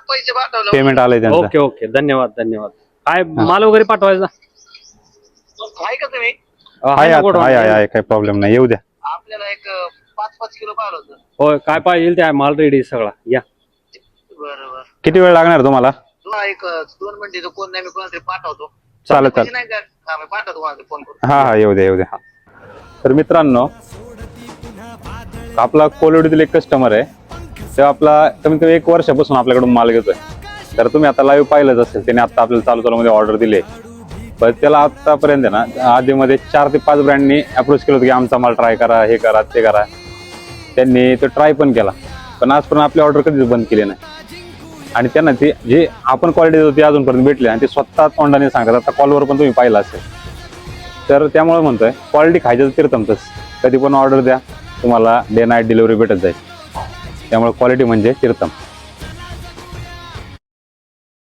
पैसे पाठवले. पेमेंट आलंय त्यांचं. ओके ओके, धन्यवाद धन्यवाद. काय माल वगैरे पाठवायचा? आहे का तुम्ही? आहे ना आता, गोडाऊन? आहे काही प्रॉब्लेम नाही, येऊ द्या. आपल्याला एक 5-5 किलो पाहिलं होतं. होय, काय पाहिजे ते आहे, माल रेडी सगळा. या. बरोबर. किती वेळ लागणार तुम्हाला? तुला एक 2 मिनिटं कोण नाही, मी कोणातरी पाठवतो. चालेल पैसे चालेल. नाही का? हा, मी पाठवतो कोणाला फोन करून. हा येऊ द्या येऊ द्या. तर मित्रांनो, आपला कोलवडीतील एक कस्टमर आहे, तेव्हा आपला कमीत कमी 1 वर्षापासून आपल्याकडून माल घेतोय. तर तुम्ही आता लाईव्ह पाहिलंच असेल, त्याने आता आपल्याला चालू मध्ये ऑर्डर दिली. पण त्याला आतापर्यंत ना आधीमध्ये 4 ते 5 ब्रँडनी अप्रोच केलं होतं की आमचा माल ट्राय करा, हे करा ते करा. त्यांनी तो ट्राय पण केला, पण आजपर्यंत आपली ऑर्डर कधीच बंद केली नाही. आणि त्यांना ते जे आपण क्वालिटी देतो ते अजूनपर्यंत भेटले, आणि ते स्वतः तोंडाने सांगतात. आता कॉलवर पण तुम्ही पाहिलं असेल. तर त्यामुळे म्हणतोय, क्वालिटी खायचं तीर्थमच. कधी पण ऑर्डर द्या, तुम्हाला डे नाईट डिलिव्हरी भेटत जाईल. त्यामुळे क्वालिटी म्हणजे तीर्थम.